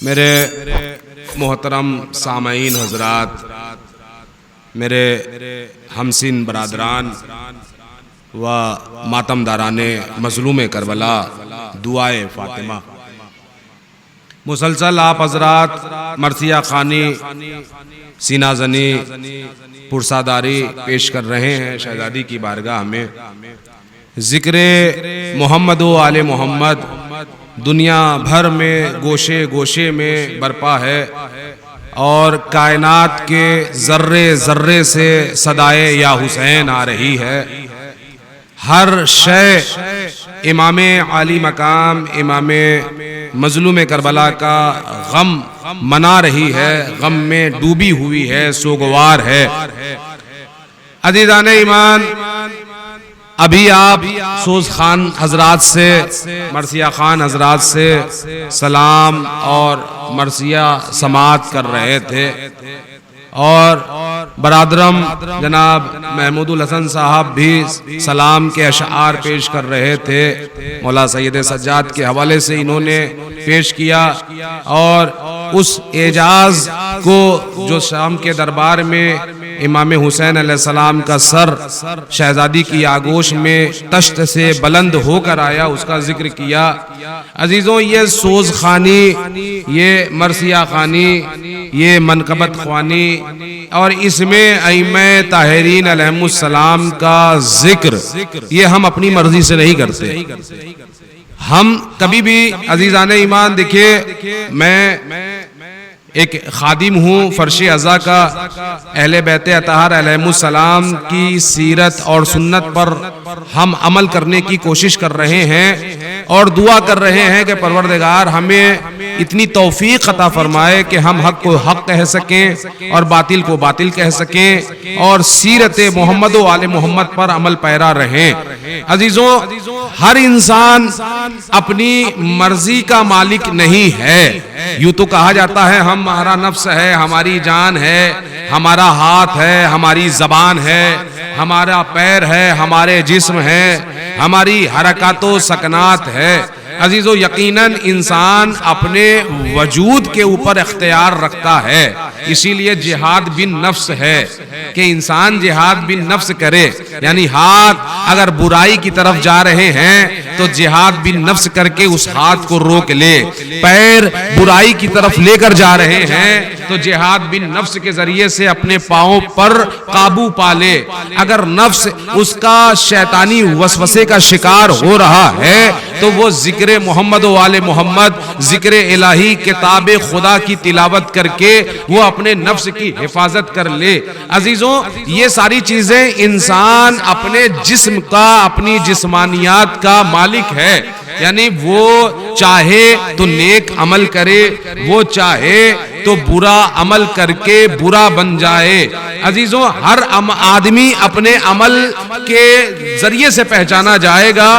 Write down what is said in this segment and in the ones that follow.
میرے محترم سامعین حضرات، میرے ہمسن برادران و ماتم داران مظلوم کربلا، دعائے فاطمہ، مسلسل آپ حضرات مرثیہ خوانی، سینہ زنی، پرساداری پیش کر رہے ہیں شہزادی کی بارگاہ میں۔ ذکر محمد و آل محمد دنیا بھر میں گوشے گوشے میں برپا ہے، اور کائنات کے ذرے ذرے سے صدائے یا حسین آ رہی ہے۔ ہر شے امام عالی مقام، امام مظلوم کربلا کا غم منا رہی ہے، غم میں ڈوبی ہوئی ہے، سوگوار ہے۔ عزیزان ایمان، ابھی آپ سوز خان حضرات سے، مرثیہ خان حضرات سے سلام اور مرثیہ سماعت کر رہے تھے، اور برادرم جناب محمود الحسن صاحب بھی سلام کے اشعار پیش کر رہے تھے، مولا سید سجاد کے حوالے سے انہوں نے پیش کیا، اور اس اعجاز کو جو شام کے دربار میں امام حسین علیہ السلام کا سر شہزادی کی آگوش میں تشت سے بلند ہو کر آیا، اس کا ذکر کیا۔ عزیزوں، یہ سوز خانی، یہ مرثیہ خوانی، یہ منقبت خوانی، اور اس میں ائمہ طاہرین علیہم السلام کا ذکر، یہ ہم اپنی مرضی سے نہیں کرتے۔ ہم کبھی بھی عزیزان ایمان دیکھیے، میں ایک خادم ہوں فرش ازا کا، اہل بیت اطہار علیہم السلام کی سیرت اور سنت پر ہم عمل کرنے کی کوشش کر رہے ہیں، اور دعا کر رہے ہیں کہ پروردگار ہمیں اتنی توفیق عطا فرمائے کہ ہم حق کو حق کہہ سکیں اور باطل کو باطل کہہ سکیں، اور سیرت محمد و آل محمد پر عمل پیرا رہیں۔ عزیزوں، ہر انسان اپنی مرضی کا مالک نہیں ہے۔ یوں تو کہا جاتا ہے ہمارا نفس ہے، ہماری جان ہے، ہمارا ہاتھ ہے، ہماری زبان ہے، ہمارا پیر ہے، ہمارے جسم ہے، ہماری حرکات و سکنات ہے۔ عزیزو، یقیناً انسان اپنے وجود کے اوپر اختیار رکھتا ہے، اسی لیے جہاد بن نفس ہے کہ انسان جہاد بن نفس کرے، یعنی ہاتھ اگر برائی کی طرف جا رہے ہیں تو جہاد بن نفس کر کے اس ہاتھ کو روک لے، پیر برائی کی طرف لے کر جا رہے ہیں تو جہاد بن نفس کے ذریعے سے اپنے پاؤں پر قابو پا لے۔ اگر نفس اس کا شیطانی وسوسے کا شکار ہو رہا ہے تو وہ ذکر محمد و آل محمد، ذکر الہی کتاب خدا کی تلاوت کر کے وہ اپنے نفس کی حفاظت کر لے۔ عزیزوں، یہ ساری چیزیں انسان اپنے جسم کا، اپنی جسمانیات کا مالک ہے، یعنی وہ چاہے تو نیک عمل کرے، وہ چاہے تو برا عمل کر کے برا بن جائے۔ عزیزوں، ہر آدمی اپنے عمل کے ذریعے سے پہچانا جائے گا،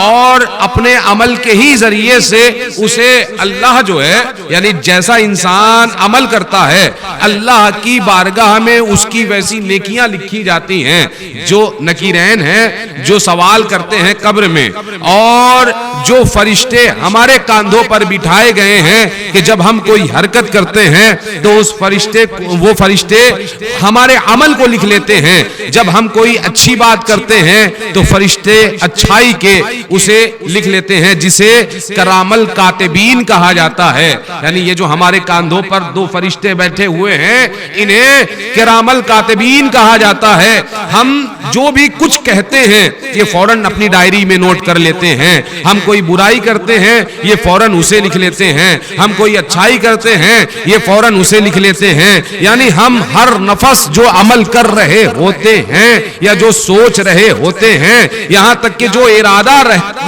اور اپنے عمل کے ہی ذریعے سے اسے اللہ جو ہے، یعنی جیسا انسان عمل کرتا ہے اللہ کی بارگاہ میں اس کی ویسی نیکیاں لکھی جاتی ہیں۔ جو نکیرین ہیں، جو سوال کرتے ہیں قبر میں، اور جو فرشتے ہمارے کاندھوں پر بٹھائے گئے ہیں کہ جب ہم کوئی حرکت کرتے ہیں تو وہ فرشتے ہمارے عمل کو لکھ لیتے ہیں، جب ہم کوئی اچھی بات کرتے ہیں تو فرشتے اچھائی کے اسے لکھ لیتے ہیں، جسے کرام الکاتبین کہا جاتا ہے۔ یعنی یہ جو ہمارے کاندھوں پر دو فرشتے بیٹھے ہوئے ہیں، انہیں کرام الکاتبین کہا جاتا ہے۔ ہم جو بھی کچھ کہتے ہیں یہ فوراً اپنی ڈائری میں نوٹ کر لیتے ہیں، ہم کوئی برائی کرتے ہیں یہ فوراً اسے لکھ لیتے ہیں، ہم کوئی اچھائی کرتے ہیں یہ فوراً اسے لکھ لیتے ہیں۔ یعنی ہم ہر نفس جو عمل کر رہے ہوتے ہیں یا جو سوچ رہے ہوتے ہیں، یہاں تک کہ جو ارادہ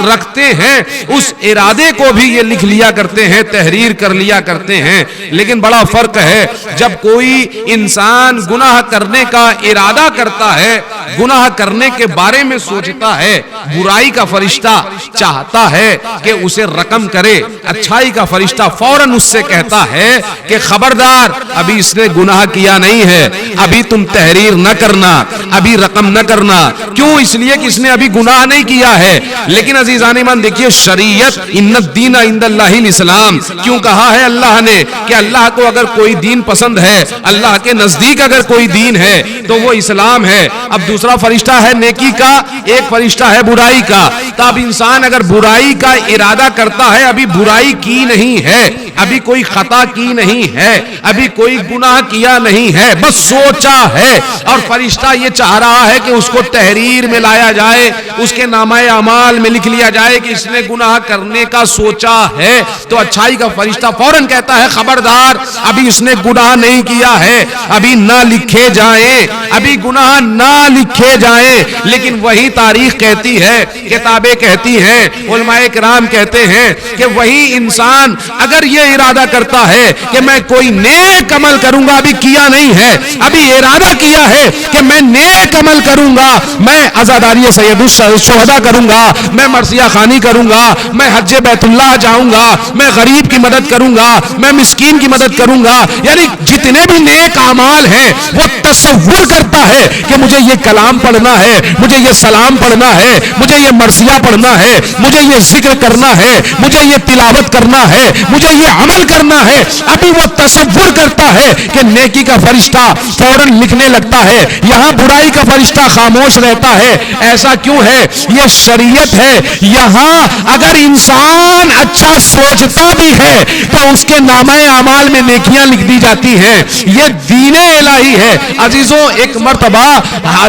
رکھتے ہیں اس ارادے کو بھی یہ لکھ لیا کرتے ہیں، تحریر کر لیا کرتے ہیں۔ لیکن بڑا فرق ہے، جب کوئی انسان گناہ کرنے کا ارادہ کرتا ہے، گناہ کرنے کے بارے میں سوچتا ہے، برائی کا فرشتہ چاہتا ہے کہ اسے رقم کرے، اچھائی کا فرشتہ فوراً اس سے کہتا ہے کہ خبردار ابھی اس نے گناہ کیا نہیں ہے، ابھی تم تحریر نہ کرنا، ابھی رقم نہ کرنا. کیوں؟ اس لیے کہ اس نے ابھی گناہ نہیں کیا ہے. لیکن عزیزان ایمان دیکھیے شریعت ان الدین عند اللہ الاسلام کیوں کہا ہے اللہ نے کہ اللہ کو اگر کوئی دین پسند ہے، اللہ کے نزدیک اگر کوئی دین ہے تو وہ اسلام ہے. اب دوسرا فرشتہ ہے نیکی کا، ایک فرشتہ ہے برائی کا. تب انسان اگر برائی کا ارادہ کرتا ہے، ابھی برائی کی نہیں ہے، ابھی کوئی خطا کی نہیں ہے، ابھی کوئی گناہ کیا نہیں ہے، بس سوچا ہے، اور فرشتہ یہ چاہ رہا ہے کہ اس کو تحریر میں لایا جائے، اس کے نامہ اعمال میں لکھ لیا جائے کہ اس نے گناہ کرنے کا سوچا ہے. تو اچھائی کا فرشتہ فوراً کہتا ہے خبردار ابھی اس نے گناہ نہیں کیا ہے، ابھی نہ لکھے جائیں، ابھی گناہ نہ لکھے جائیں. لیکن وہی تاریخ کہتی ہے، کتابیں کہتی ہیں، علماء کرام کہتے ہیں کہ وہی انسان اگر یہ ارادہ کرتا ہے کہ میں کوئی نیک عمل کروں گا، ابھی کیا نہیں ہے، ابھی ارادہ کیا ہے کہ میں نیک عمل کروں گا، میں عزاداری سید الشہداء کروں گا، میں مرثیہ خوانی کروں گا، میں حج بیت اللہ جاؤں گا، میں غریب کی مدد کروں گا، میں مسکین کی مدد کروں گا، یعنی جتنے بھی نیک اعمال ہیں وہ تصور کرتا ہے کہ مجھے یہ کلام پڑھنا ہے، مجھے یہ سلام پڑھنا ہے، مجھے یہ مرثیہ پڑھنا ہے، مجھے یہ ذکر کرنا ہے، مجھے یہ تلاوت کرنا ہے، مجھے یہ عمل کرنا ہے. ابھی وہ تصور کرتا ہے کہ نیکی کا فرشتہ فوراً لکھنے لگتا ہے، یہاں برائی کا فرشتہ خاموش رہتا ہے. ایسا کیوں ہے؟ یہ شریعت ہے. یہاں اگر انسان اچھا سوچتا بھی ہے تو اس کے نامہ اعمال میں نیکیاں لکھ دی جاتی ہیں. یہ دین الہی ہے. عزیزوں ایک مرتبہ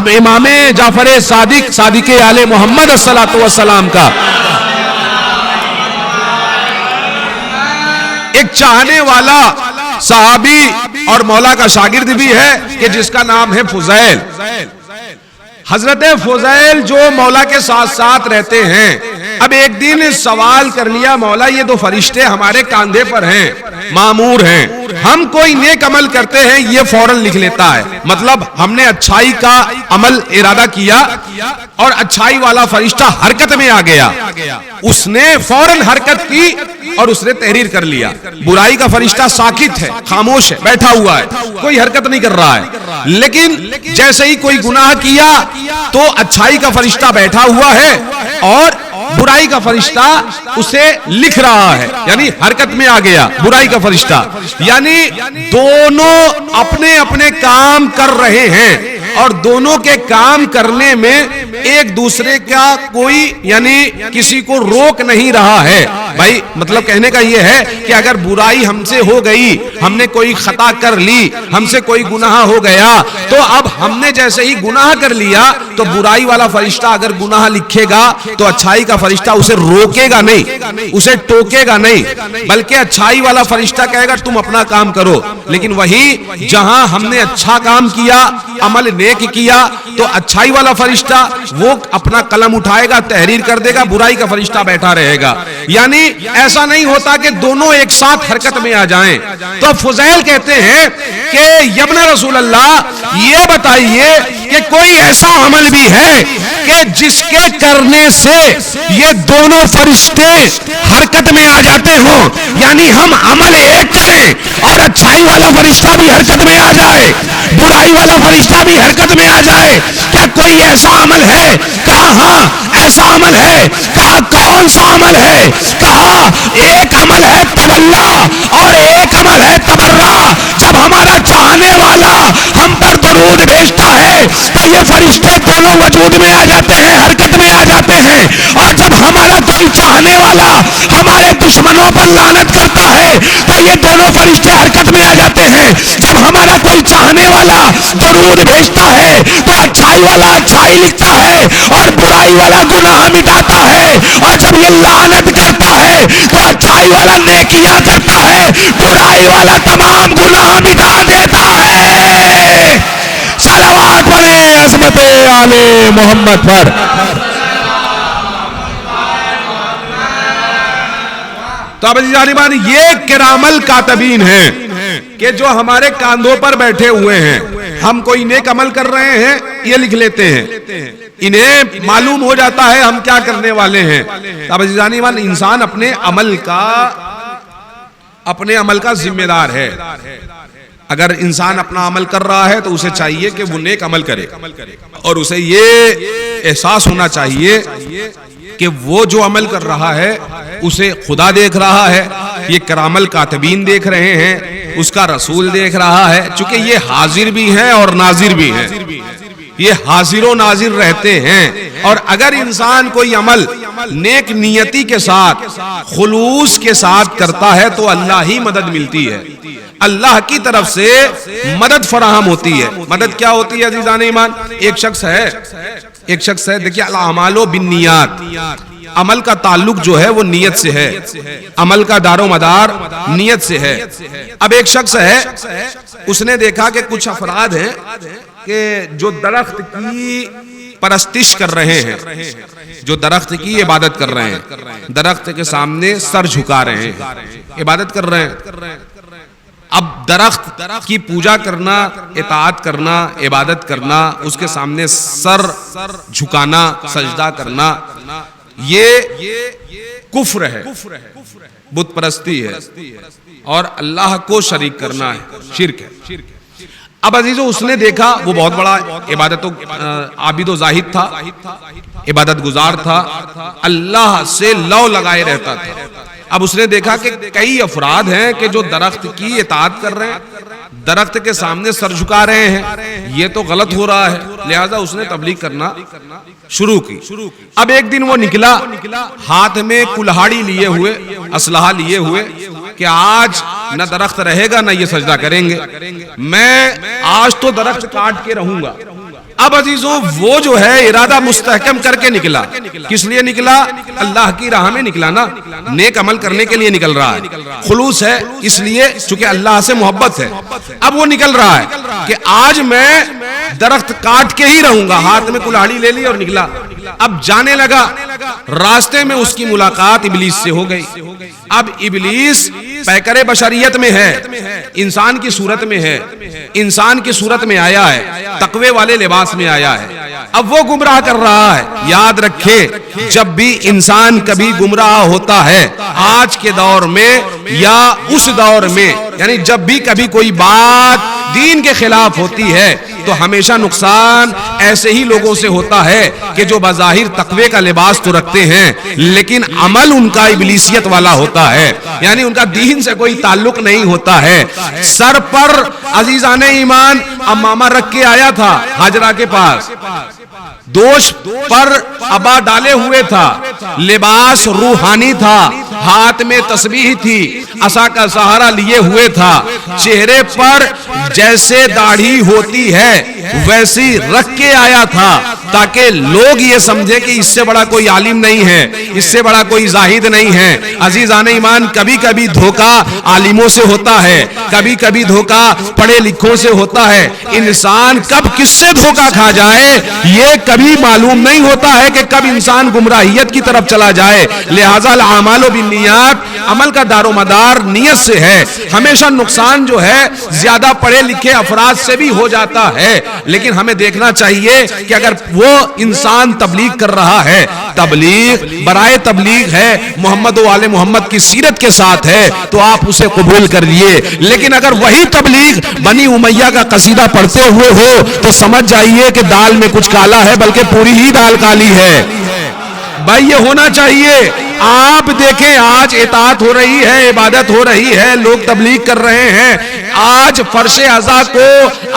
امام جعفر صادق آل محمد صلی والسلام کا ایک چاہنے والا صحابی اور مولا کا شاگرد بھی ہے کہ جس کا نام ہے فضیل. حضرت فضیل جو مولا کے ساتھ ساتھ رہتے ہیں. اب ایک دن سوال کر لیا، مولا یہ دو فرشتے ہمارے کاندھے پر ہیں، مامور ہیں، ہم کوئی نیک عمل کرتے ہیں یہ فوراً لکھ لیتا ہے. مطلب ہم نے اچھائی کا عمل ارادہ کیا اور اچھائی والا فرشتہ حرکت میں آ گیا، اس نے فوراً حرکت کی اور اس نے تحریر کر لیا. برائی کا فرشتہ ساکت ہے، خاموش ہے، بیٹھا ہوا ہے، کوئی حرکت نہیں کر رہا ہے. لیکن جیسے ہی کوئی گناہ کیا تو اچھائی کا فرشتہ بیٹھا ہوا ہے اور برائی کا فرشتہ اسے لکھ رہا ہے، یعنی حرکت میں آ گیا برائی کا فرشتہ. یعنی دونوں اپنے اپنے کام کر رہے ہیں اور دونوں کے کام کرنے میں ایک دوسرے کا کوئی یعنی کسی کو روک نہیں رہا ہے. بھائی مطلب کہنے کا یہ ہے کہ اگر برائی ہم سے ہو گئی، ہم نے کوئی خطا کر لی، ہم سے کوئی گناہ ہو گیا، تو اب ہم نے جیسے ہی گناہ کر لیا تو برائی والا فرشتہ اگر گناہ لکھے گا تو اچھائی کا فرشتہ اسے روکے گا نہیں، اسے ٹوکے گا نہیں، بلکہ اچھائی والا فرشتہ کہے گا تم اپنا کام کرو. لیکن وہی جہاں ہم نے اچھا کام کیا، عمل نیک کیا، تو اچھائی والا فرشتہ وہ اپنا قلم اٹھائے گا، تحریر کر دے گا، برائی کا فرشتہ بیٹھا رہے گا. یعنی ایسا نہیں ہوتا کہ دونوں ایک ساتھ حرکت میں آ جائیں. تو فضیل کہتے ہیں کہ ابن رسول اللہ یہ بتائیے کہ کوئی ایسا عمل بھی ہے کہ جس کے کرنے سے یہ دونوں فرشتے حرکت میں آ جاتے ہوں، یعنی ہم عمل ایک کریں اور اچھائی والا فرشتہ بھی حرکت میں آ جائے، برائی والا فرشتہ بھی حرکت میں آ جائے. کیا کوئی ایسا عمل ہے؟ کہا ہاں ایسا عمل ہے. کہا کون سا عمل ہے؟ کہا ایک عمل ہے تولا اور ایک عمل ہے تبرہ. جب ہمارا چاہنے والا ہم پر درود بھیجتا ہے تو یہ فرشتے دونوں وجود میں آ جاتے ہیں، حرکت میں آ جاتے ہیں. اور جب ہمارا کوئی چاہنے والا ہمارے دشمنوں پر لعنت کرتا ہے تو یہ دونوں فرشتے حرکت میں آ جاتے ہیں. جب ہمارا کوئی چاہنے والا درود بھیجتا ہے تو اچھائی والا اچھائی لکھتا ہے اور برائی والا گناہ مٹاتا ہے. اور جب یہ لعنت کرتا ہے تو اچھائی والا نیکیاں کرتا ہے، برائی والا تمام گناہ مٹا دیتا ہے. صلوات پڑھیں عظمت آل محمد پر. تو اب جانبان یہ کرام الکاتبین ہیں کہ جو ہمارے کاندھوں پر بیٹھے ہوئے ہیں. ہم کوئی نیک عمل کر رہے ہیں یہ لکھ لیتے ہیں، انہیں معلوم ہو جاتا ہے ہم کیا کرنے والے ہیں. اب جانبان انسان اپنے عمل کا اپنے عمل کا ذمہ دار ہے. اگر انسان اپنا عمل کر رہا ہے تو اسے چاہیے کہ وہ نیک عمل کرے, اور اسے یہ احساس ہونا چاہیے کہ وہ جو عمل کر رہا ہے اسے خدا دیکھ رہا ہے, یہ کرام الکاتبین دیکھ رہے ہیں, اس کا رسول دیکھ رہا ہے. چونکہ یہ حاضر بھی ہیں اور ناظر بھی ہیں, یہ حاضر و ناظر رہتے ہیں. اور اگر انسان کوئی عمل نیک نیتی کے ساتھ, خلوص کے ساتھ کرتا ہے تو اللہ ہی مدد ملتی ہے, اللہ کی طرف سے مدد فراہم ہوتی ہے. مدد کیا ہوتی ہے عزیزان ایمان؟ ایک شخص ہے دیکھیے, الاعمال بالنیات, عمل کا تعلق جو ہے وہ نیت سے ہے, عمل کا دار و مدار نیت سے ہے. اب ایک شخص ہے, اس نے دیکھا کہ کچھ افراد ہیں کہ جو درخت کی پرستش کر رہے ہیں, جو درخت کی عبادت کر رہے ہیں, درخت کے سامنے سر جھکا رہے ہیں, عبادت کر رہے ہیں. اب درخت کی پوجا کرنا, اطاعت کرنا, عبادت کرنا, اس کے سامنے سر جھکانا, سجدہ کرنا, یہ کفر ہے, بت پرستی ہے, اور اللہ کو شریک کرنا ہے, شرک ہے. اب عزیزو, اس نے دیکھا وہ بہت بڑا عبادت و عابد و زاہد تھا, عبادت گزار تھا, اللہ سے لو لگائے رہتا تھا. اب اس نے دیکھا کہ کئی افراد ہیں کہ جو درخت کی اطاعت کر رہے ہیں, درخت کے سامنے سر جھکا رہے ہیں, یہ تو غلط ہو رہا ہے. لہذا اس نے تبلیغ کرنا شروع کی. اب ایک دن وہ نکلا ہاتھ میں کلہاڑی لیے ہوئے, اسلحہ لیے ہوئے, کہ آج نہ درخت رہے گا نہ یہ سجدہ کریں گے, میں آج تو درخت کاٹ کے رہوں گا. اب عزیزوں, وہ جو ہے ارادہ مستحکم کر کے نکلا. کس لیے نکلا؟ اللہ کی راہ میں نکلا نا, نیک عمل کرنے کے لیے نکل رہا ہے, خلوص ہے اس لیے, چونکہ اللہ سے محبت ہے. اب وہ نکل رہا ہے کہ آج میں درخت کاٹ کے ہی رہوں گا, ہاتھ میں کلہاڑی لے لی اور نکلا. اب جانے لگا, راستے میں اس کی ملاقات ابلیس سے ہو گئی. اب ابلیس پیکر بشریت میں ہے, انسان کی صورت میں ہے, انسان کی صورت میں آیا ہے, تقوی والے لباس میں آیا ہے. اب وہ گمراہ کر رہا ہے. یاد رکھے, جب بھی انسان کبھی گمراہ ہوتا ہے, آج کے دور میں یا اس دور میں, یعنی جب بھی کبھی کوئی بات دین کے خلاف ہوتی ہے تو ہمیشہ نقصان ایسے ہی لوگوں سے ہوتا ہے کہ جو بظاہر تقوی کا لباس تو رکھتے ہیں لیکن عمل ان کا ابلیسیت والا ہوتا ہے, یعنی ان کا دین سے کوئی تعلق نہیں ہوتا ہے. سر پر عزیزان ایمان امامہ رکھ کے آیا تھا حاجرہ کے پاس, دوش پر عبا ڈالے ہوئے تھا, لباس روحانی تھا, ہاتھ میں تسبیح تھی, عصا کا سہارا لیے ہوئے تھا, چہرے پر جیسے داڑھی ہوتی ہے ویسی رکھ کے آیا تھا تاکہ لوگ یہ سمجھے کہ اس سے بڑا کوئی عالم نہیں ہے, اس سے بڑا کوئی زاہد نہیں ہے. عزیزان ایمان, کبھی کبھی دھوکہ عالموں سے ہوتا ہے, کبھی کبھی دھوکہ پڑھے لکھوں سے ہوتا ہے. انسان کب کس سے دھوکہ کھا جائے یہ کبھی معلوم نہیں ہوتا ہے کہ کب انسان گمراہیت کی طرف چلا جائے. لہذا الاعمال بالنیات, عمل کا دار و مدار نیت سے ہے. ہمیشہ نقصان جو ہے زیادہ پڑھے لکھے افراد سے بھی ہو جاتا ہے, لیکن ہمیں دیکھنا چاہیے کہ اگر وہ انسان تبلیغ کر رہا ہے, تبلیغ برائے تبلیغ ہے, محمد و آل محمد کی سیرت کے ساتھ ہے, تو آپ اسے قبول کر لیے. لیکن اگر وہی تبلیغ بنی امیہ کا قصیدہ پڑھتے ہوئے ہو تو سمجھ جائیے کہ دال میں کچھ کالا ہے, بلکہ پوری ہی دال کالی ہے. بھائی یہ ہونا چاہیے. آپ دیکھیں آج اطاعت ہو رہی ہے, عبادت ہو رہی ہے, لوگ تبلیغ کر رہے ہیں. آج فرش عزا کو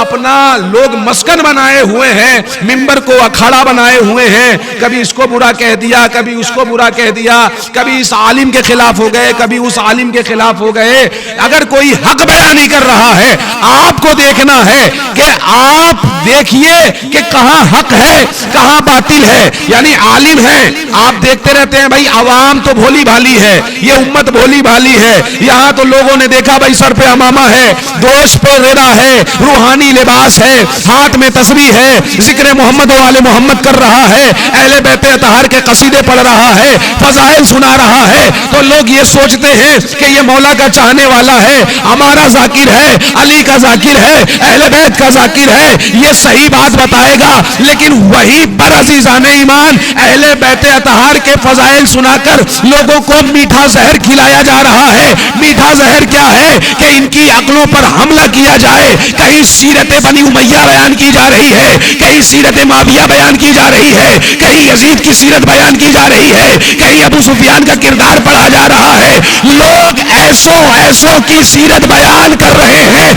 اپنا لوگ مسکن بنائے ہوئے ہیں, منبر کو اکھاڑا بنائے ہوئے ہیں. کبھی اس کو برا کہہ دیا, کبھی اس کو برا کہہ دیا, کبھی اس عالم کے خلاف ہو گئے, کبھی اس عالم کے خلاف ہو گئے. اگر کوئی حق بیان نہیں کر رہا ہے, آپ کو دیکھنا ہے کہ آپ دیکھیے کہ کہاں حق ہے کہاں باطل ہے. یعنی عالم ہے, آپ دیکھتے رہتے ہیں بھائی عوام تو بھولی بھالی ہے, یہ امت بھولی بھالی ہے. یہاں تو لوگوں نے دیکھا بھائی سر پہ امامہ ہے, دوش پہ غرا ہے، روحانی لباس ہے، ہاتھ میں تسبیح ہے، ذکر محمد و آل محمد کر رہا ہے، اہل بیت اطہار کے قصیدے پڑھ رہا ہے، فضائل سنا رہا ہے، تو لوگ یہ سوچتے ہیں کہ یہ مولا کا چاہنے والا ہے، ہمارا ذاکر ہے، علی کا ذاکر ہے، اہل بیت کا ذاکر ہے، یہ صحیح بات بتائے گا۔ لیکن وہی پر عزیزان ایمان اہل بیت اطہار کے فضائل سنا کر لوگوں کو میٹھا زہر کھلایا جا رہا ہے۔ میٹھا زہر کیا ہے؟ کہ ان کی عقلوں پر حملہ کیا جائے، کہیں سیرت بنی امیہ بیان کی جا رہی ہے، کہیں سیرت معاویہ بیان کی جا رہی ہے، کہیں یزید کی سیرت بیان کی جا رہی ہے، کہیں ابو سفیان کا کردار پڑھا جا رہا ہے۔ لوگ ایسوں کی سیرت بیان کر رہے ہیں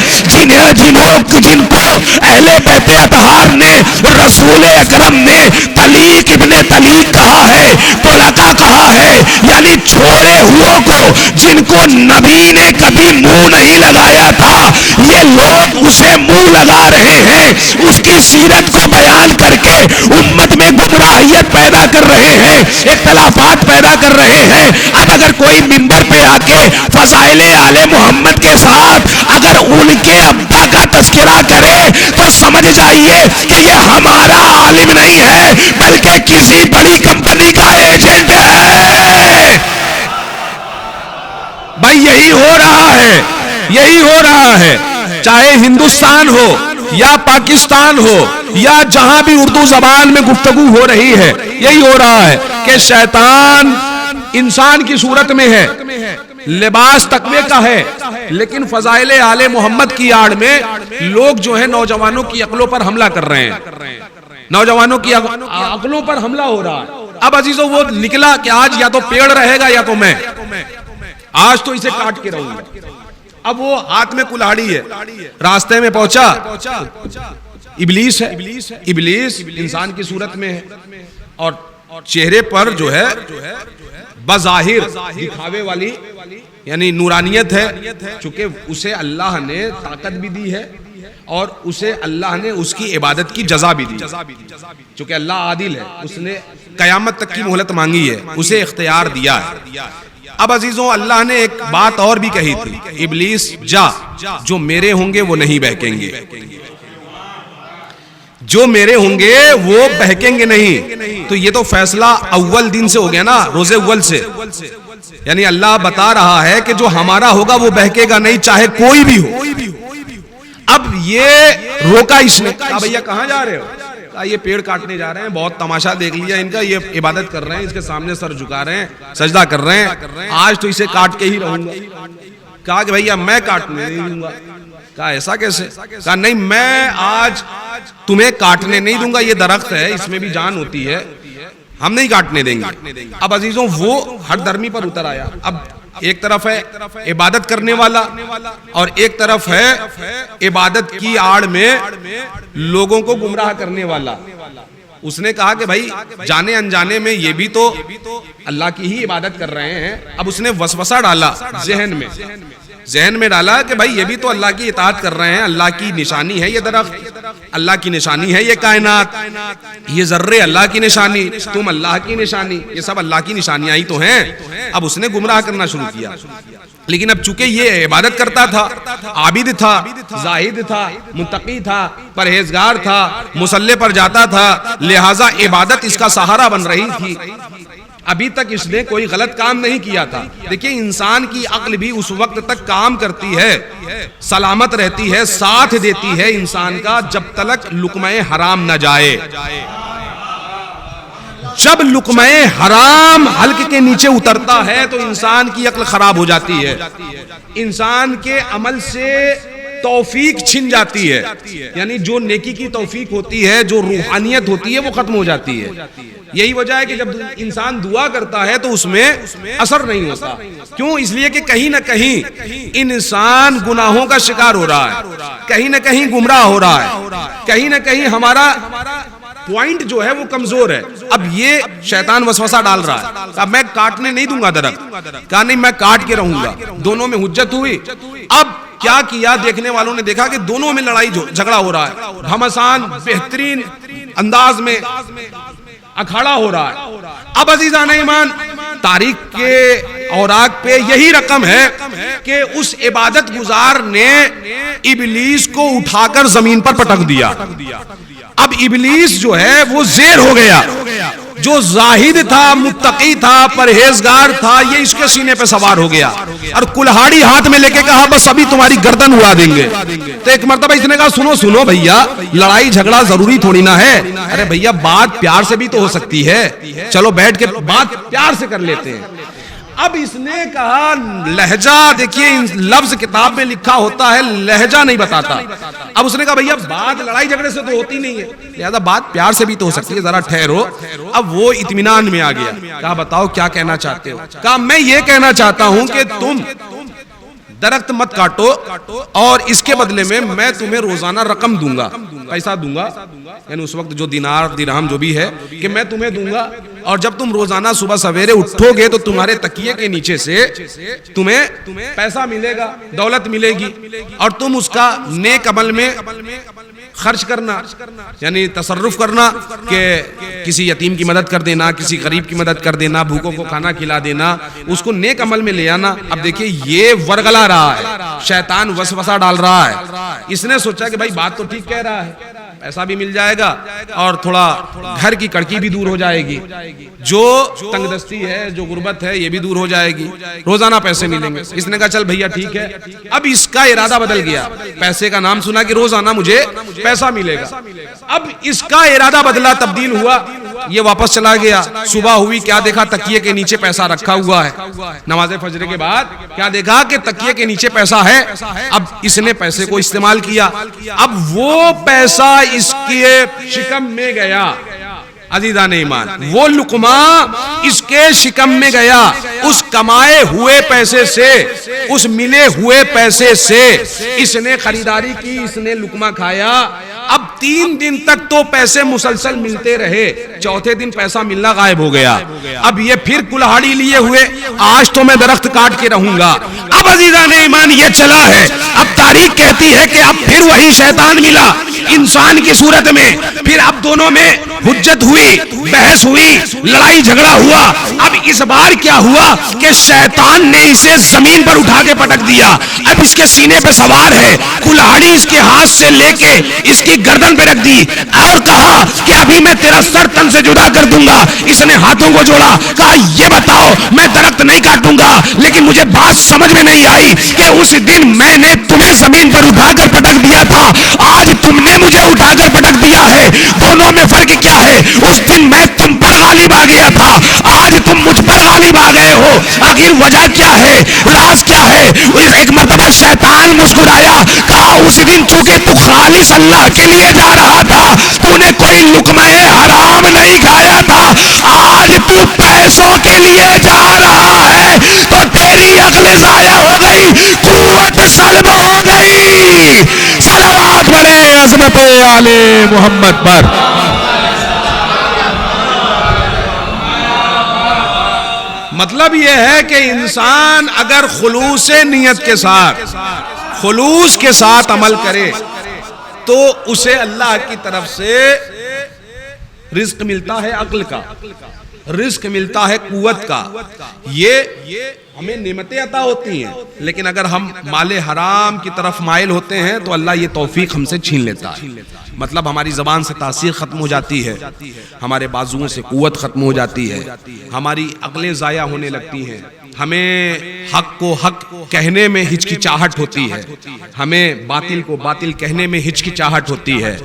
جن کو اہل بیت اطہار نے، رسول اکرم نے طلیق ابن طلیق کہا ہے، طلقہ کہا ہے، یعنی چھوڑے ہوئوں کو جن کو نبی نے کبھی منہ نہیں لگایا تھا، یہ لوگ اسے منہ لگا رہے ہیں، اس کی سیرت کو بیان کر کے امت میں گمراہیت پیدا کر رہے ہیں، اختلافات پیدا کر رہے ہیں۔ اب اگر کوئی منبر پہ آ کے فضائل آل محمد کے ساتھ اگر ان کے ابا کا تذکرہ کرے تو سمجھ جائیے کہ یہ ہمارا عالم نہیں ہے بلکہ کسی بڑی کمپنی کا ایجنٹ ہے۔ بھائی یہی ہو رہا ہے، چاہے ہندوستان ہو یا پاکستان ہو یا جہاں بھی اردو زبان میں گفتگو ہو رہی ہے، یہی ہو رہا ہے کہ شیطان انسان کی صورت میں ہے، لباس تقوی کا ہے، لیکن فضائل آل محمد کی آڑ میں لوگ جو ہے نوجوانوں کی عقلوں پر حملہ کر رہے ہیں، نوجوانوں کی عقلوں پر حملہ ہو رہا ہے۔ اب عزیزو وہ نکلا کہ آج یا تو پیڑ رہے گا یا تو میں، آج تو اسے کاٹ کے رہوں گا۔ اب وہ ہاتھ میں کلاڑی ہے، راستے میں پہنچا، ابلیس ہے، ابلیس انسان کی صورت میں ہے اور چہرے پر جو ہے بظاہر دکھاوے والی یعنی نورانیت ہے، چونکہ اسے اللہ نے طاقت بھی دی ہے اور اسے اللہ نے اس کی عبادت کی جزا بھی دی، چونکہ اللہ عادل ہے، اس نے قیامت تک کی مہلت مانگی ہے، اسے اختیار دیا ہے۔ اب عزیزوں اللہ نے ایک بات اور بھی کہی تھی، ابلیس جا، جو میرے ہوں گے وہ نہیں بہکیں گے، جو میرے ہوں گے وہ بہکیں گے نہیں۔ تو یہ تو فیصلہ اول دن سے ہو گیا نا، روز اول سے، یعنی اللہ بتا رہا ہے کہ جو ہمارا ہوگا وہ بہکے گا نہیں، چاہے کوئی بھی ہو۔ اب یہ روکا اس نے، کہا بھیا کہاں جا رہے ہو؟ کہا یہ پیڑ کاٹنے جا رہے ہیں، بہت تماشا دیکھ لیا ان کا، یہ عبادت کر رہے ہیں، اس کے سامنے سر جھکا رہے ہیں، سجدہ کر رہے ہیں، آج تو اسے کاٹ کے ہی رہوں گا۔ کہا کہ بھیا میں کاٹنے نہیں دوں گا۔ کہا ایسا کیسے؟ کہا نہیں میں آج تمہیں کاٹنے نہیں دوں گا، یہ درخت ہے اس میں بھی جان ہوتی ہے، ہم نہیں کاٹنے دیں گے۔ اب عزیزوں وہ ہر درمی پر اتر آیا، اب ایک طرف ہے عبادت کرنے والا اور ایک طرف ہے عبادت کی آڑ میں لوگوں کو گمراہ کرنے والا۔ اس نے کہا کہ بھائی جانے انجانے میں یہ بھی تو اللہ کی ہی عبادت کر رہے ہیں۔ اب اس نے وسوسہ ڈالا ذہن میں ڈالا کہ بھائی یہ بھی تو اللہ کی اطاعت کر رہے ہیں، اللہ کی نشانی ہے یہ درخت، اللہ کی نشانی ہے یہ کائنات، یہ ذرے اللہ کی نشانی، تم اللہ کی نشانی، یہ سب اللہ کی نشانیاں ہی تو ہیں۔ اب اس نے گمراہ کرنا شروع کیا، لیکن اب چونکہ یہ عبادت کرتا تھا، عابد تھا، زاہد تھا، متقی تھا، پرہیزگار تھا، مصلی پر جاتا تھا، لہٰذا عبادت اس کا سہارا بن رہی تھی۔ ابھی تک اس نے کوئی غلط کام نہیں کیا تھا۔ دیکھیں انسان کی عقل بھی اس وقت تک کام کرتی ہے، سلامت رہتی ہے، ساتھ دیتی ہے انسان کا جب تک لقمہ حرام نہ جائے۔ جب لقمہ حرام حلق کے نیچے اترتا ہے تو انسان کی عقل خراب ہو جاتی ہے، انسان کے عمل سے توفیق چھن جاتی ہے، یعنی جو نیکی کی توفیق ہوتی ہے، جو روحانیت ہوتی ہے وہ ختم ہو جاتی ہے۔ یہی وجہ ہے کہ جب انسان دعا کرتا ہے تو اس میں اثر نہیں ہوتا۔ کیوں؟ اس لیے کہ کہیں نہ کہیں انسان گناہوں کا شکار ہو رہا ہے، کہیں نہ کہیں گمراہ ہو رہا ہے، کہیں نہ کہیں ہمارا پوائنٹ جو ہے وہ کمزور ہے۔ اب یہ شیطان وسوسہ ڈال رہا ہے، اب میں کاٹنے نہیں دوں گا درخت، کہا نہیں میں کاٹ کے رہوں گا۔ دونوں میں حجت ہوئی۔ اب کیا کیا؟ دیکھنے والوں نے دیکھا کہ دونوں میں لڑائی جھگڑا ہو رہا ہے، گھمسان بہترین انداز میں اکھاڑا ہو رہا ہے۔ اب عزیزان ایمان تاریخ کے اوراق پہ یہی رقم ہے کہ اس عبادت گزار نے ابلیس کو اٹھا کر زمین پر پٹک دیا. اب ابلیس جو ہے وہ زیر ہو گیا. جو زاہد تھا, متقی تھا, پرہیزگار تھا, یہ اس کے سینے پہ سوار ہو گیا اور کلہاڑی ہاتھ میں لے کے کہا بس ابھی تمہاری گردن اڑا دیں گے. تو ایک مرتبہ اس نے کہا سنو سنو بھیا, لڑائی جھگڑا ضروری تھوڑی نہ ہے. ارے بھیا بات پیار سے بھی تو ہو سکتی ہے, چلو بیٹھ کے بات پیار سے کر لیتے ہیں. اب اس نے کہا لہجہ, دیکھیے لفظ کتاب میں لکھا ہوتا ہے, لہجہ نہیں بتاتا. اب اس نے کہا بھیا بات لڑائی جھگڑے سے تو ہوتی نہیں ہے, لہذا بات پیار سے بھی تو ہو سکتی ہے, ذرا ٹھہرو. اب وہ اطمینان میں آ گیا. کہا بتاؤ کیا کہنا چاہتے ہو؟ کہا میں یہ کہنا چاہتا ہوں کہ تم درخت مت کاٹو اور اس کے بدلے میں تمہیں روزانہ رقم دوں گا, پیسہ دوں گا, یعنی اس وقت جو دینار درہم جو بھی ہے کہ میں تمہیں دوں گا, اور جب تم روزانہ صبح سویرے اٹھو گے تو تمہارے تکیے کے نیچے سے تمہیں پیسہ ملے گا, دولت ملے گی, اور تم اس کا نیک عمل میں خرچ کرنا, یعنی تصرف کرنا کہ کسی یتیم کی مدد کر دینا, کسی غریب کی مدد کر دینا, بھوکوں کو کھانا کھلا دینا, اس کو نیک عمل میں لے آنا. اب دیکھیے یہ ورگلا رہا ہے, شیطان وسوسہ ڈال رہا ہے. اس نے سوچا کہ بھائی بات تو ٹھیک کہہ رہا ہے, پیسہ بھی مل جائے گا اور تھوڑا گھر کی کڑکی بھی دور ہو جائے گی, جو تنگ دستی ہے, جو غربت ہے, یہ بھی دور ہو جائے گی, روزانہ پیسے ملیں گے. اس نے کہا چل بھیا ٹھیک ہے. اب اس کا ارادہ بدل گیا, پیسے کا نام سنا کہ روزانہ مجھے پیسہ ملے گا. اب اس کا ارادہ بدلا, تبدیل ہوا, یہ واپس چلا گیا. صبح ہوئی, کیا دیکھا تکیے کے نیچے پیسہ رکھا ہوا ہے. نماز فجر کے بعد کیا دیکھا کہ تکیے کے نیچے پیسہ ہے. اب اس نے پیسے کو استعمال کیا. اب وہ پیسہ اس کے شکم میں گیا. عزیزان ایمان, وہ لقمہ اس کے شکم میں گیا. اس کمائے ہوئے پیسے سے, اس ملے ہوئے پیسے سے اس نے خریداری کی, اس نے لقمہ کھایا. اب 3 دن تک تو پیسے مسلسل ملتے رہے, چوتھے دن پیسہ ملنا غائب ہو گیا. اب یہ پھر کلہاڑی لیے ہوئے, آج تو میں درخت کاٹ کے رہوں گا. اب عزیزان ایمان یہ چلا ہے. اب تاریخ کہتی ہے کہ اب پھر وہی شیطان ملا انسان کی صورت میں. پھر اب دونوں میں حجت ہوئی, بحث ہوئی, لڑائی جھگڑا ہوا. اب اس بار کیا ہوا کہ شیطان نے اسے زمین پر اٹھا کے پٹک دیا. اب اس کے سینے پہ سوار ہے, کلہاڑی اس کے ہاتھ سے لے کے اس کی گردن پہ رکھ دی اور کہا کہ ابھی میں تیرا سر تن سے جدا کر دوں گا. اس نے ہاتھوں کو جوڑا, کہا یہ بتاؤ میں درخت نہیں کاٹوں گا, لیکن مجھے بات سمجھ میں نہیں آئی کہ اس دن میں نے تمہیں زمین پر اٹھا کر پٹک دیا تھا, آج تم نے مجھے اٹھا کر پٹک دیا ہے, دونوں میں فرق کیا ہے؟ اس دن میں تم پر غالب آ گیا تھا, آج تم مجھ پر غالب آ گئے ہو. آخر وجہ کیا ہے, راز کیا ہے؟ ایک مرتبہ شیطان مسکرایا, کہا اس دن چونکہ تو خالص اللہ کے لیے جا رہا تھا, تو نے کوئی لقمہ حرام نہیں کھایا تھا. آج تو پیسوں کے لیے جا رہا ہے تو تیری عقل ضائع ہو گئی, قوت سلب ہو گئی. صلوات پڑھے عظمت آل محمد پر. مطلب یہ ہے کہ انسان اگر خلوص نیت کے ساتھ, خلوص کے ساتھ عمل کرے تو اسے اللہ کی طرف سے رزق ملتا ہے, عقل کا رزق ملتا ہے, قوت کا. یہ ہمیں نعمتیں عطا ہوتی ہیں, لیکن اگر ہم مال حرام کی طرف مائل ہوتے ہیں تو اللہ یہ توفیق ہم سے چھین لیتا ہے. مطلب ہماری زبان سے تاثیر ختم ہو جاتی ہے, ہمارے بازوؤں سے قوت ختم ہو جاتی ہے, ہماری عقلیں ضائع ہونے لگتی ہیں, ہمیں حق کو حق کہنے میں ہچکچاہٹ ہوتی ہے, ہمیں باطل کو باطل کہنے میں ہچکچاہٹ ہوتی ہے,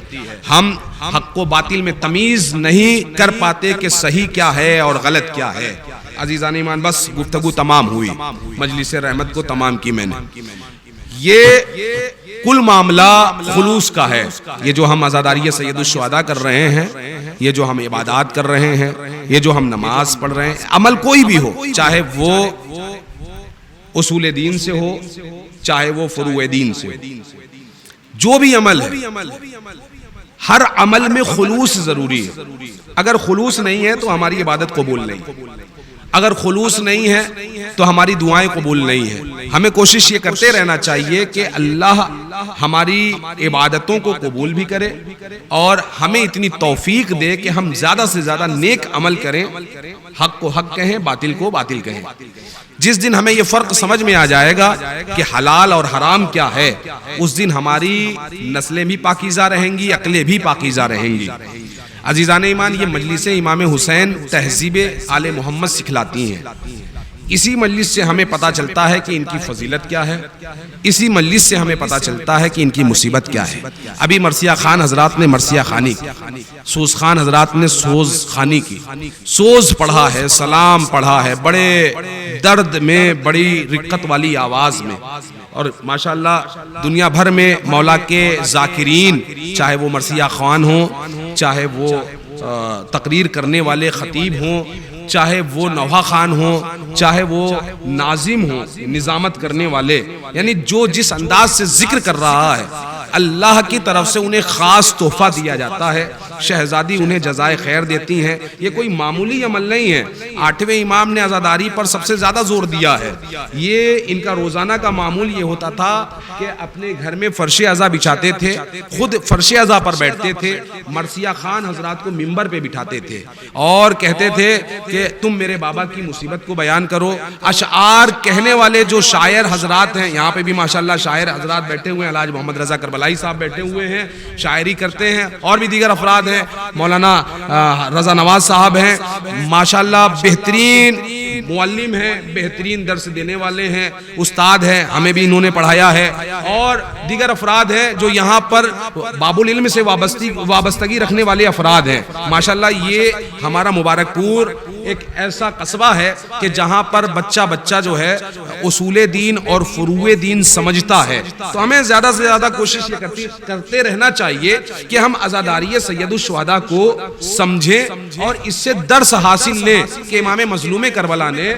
ہم حق کو باطل میں تمیز نہیں کر پاتے کہ صحیح کیا ہے اور غلط کیا ہے. عزیزان ایمان, بس گفتگو تمام ہوئی, مجلس رحمت کو تمام کی میں نے. یہ کل معاملہ خلوص کا ہے. یہ جو ہم عزاداری سید الشہداء کر رہے ہیں, یہ جو ہم عبادات کر رہے ہیں, یہ جو ہم نماز پڑھ رہے ہیں, عمل کوئی بھی ہو, چاہے وہ اصول دین سے ہو, چاہے وہ فروع دین سے ہو, جو بھی عمل ہے, ہر عمل میں خلوص ضروری ہے. اگر خلوص نہیں ہے تو ہماری عبادت قبول نہیں. اگر خلوص نہیں ہے تو ہماری دعائیں قبول نہیں ہیں. ہمیں کوشش یہ کرتے رہنا چاہیے کہ اللہ ہماری عبادتوں کو قبول بھی کرے اور ہمیں اتنی توفیق دے کہ ہم زیادہ سے زیادہ نیک عمل کریں, حق کو حق کہیں, باطل کو باطل کہیں. جس دن ہمیں یہ فرق سمجھ میں آ جائے گا کہ حلال اور حرام کیا ہے, اس دن ہماری نسلیں بھی پاکیزہ رہیں گی, عقلیں بھی پاکیزہ رہیں گی. عزیزان ایمان, یہ مجلس امام حسین تہذیب آل محمد سکھلاتی ہیں. اسی مجلس سے ہمیں پتہ چلتا ہے کہ ان کی فضیلت کیا ہے, اسی مجلس سے ہمیں پتہ چلتا ہے کہ ان کی مصیبت کیا ہے. ابھی مرثیہ خان حضرات نے مرثیہ خانی کی, سوز خان حضرات نے سوز خانی کی, سوز پڑھا ہے, سلام پڑھا ہے, بڑے درد میں, بڑی رقت والی آواز میں. اور ماشاءاللہ دنیا بھر میں مولا کے ذاکرین, چاہے وہ مرثیہ خان ہوں, چاہے وہ تقریر کرنے والے خطیب ہوں, چاہے وہ نوحہ خان ہوں, چاہے وہ ناظم ہوں, نظامت کرنے والے, یعنی جو جس انداز سے ذکر کر رہا ہے, اللہ کی طرف سے انہیں خاص تحفہ دیا جاتا ہے. شہزادی انہیں جزائے خیر دیتی ہیں. یہ کوئی معمولی عمل نہیں ہے. 8ویں امام نے عزاداری پر سب سے زیادہ زور دیا ہے. یہ ان کا روزانہ کا معمول یہ ہوتا تھا کہ اپنے گھر میں فرش عزا بچھاتے تھے, خود فرش عزا پر بیٹھتے تھے, مرثیہ خان حضرات کو منبر پہ بٹھاتے تھے اور کہتے تھے کہ تم میرے بابا کی مصیبت کو بیان کرو. اشعار کہنے والے جو شاعر حضرات ہیں, یہاں پہ بھی ماشاءاللہ شاعر حضرات بیٹھے ہوئے ہیں, الحاج محمد رضا کربلائی صاحب بیٹھے ہوئے ہیں, شاعری کرتے ہیں, اور بھی دیگر افراد ہیں, مولانا رضا نواز صاحب ہیں, ماشاءاللہ بہترین معلم ہیں, بہترین درس دینے والے ہیں, استاد ہیں, ہمیں بھی انہوں نے پڑھایا ہے, اور دیگر افراد ہیں جو یہاں پر باب العلم سے وابستگی رکھنے والے افراد ہیں. ماشاءاللہ یہ ہمارا مبارک پور ایک ایسا قصبہ ہے کہ جہاں پر بچہ جو ہے اصول دین اور فروع دین سمجھتا ہے. تو ہمیں زیادہ سے زیادہ کوشش یہ کرتے رہنا چاہیے کہ ہم عزاداری سید الشہداء کو سمجھیں اور اس سے درس حاصل لیں کہ امام مظلوم کربلا نے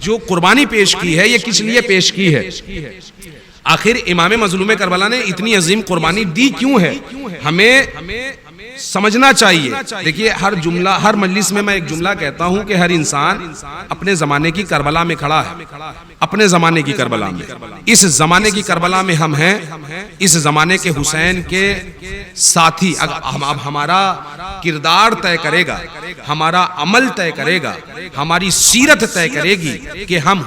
جو قربانی پیش کی ہے یہ کس لیے پیش کی ہے, آخر امام مظلوم کربلا نے اتنی عظیم قربانی دی کیوں ہے, ہمیں سمجھنا چاہیے. دیکھیے ہر مجلس میں ایک جملہ کہتا ہوں کہ ہر انسان اپنے زمانے کی کربلا میں کھڑا ہے, اپنے زمانے کی کربلا میں. اس زمانے کی کربلا میں ہم ہیں, اس زمانے کے حسین کے ساتھی. اب ہمارا کردار طے کرے گا, ہمارا عمل طے کرے گا, ہماری سیرت طے کرے گی کہ ہم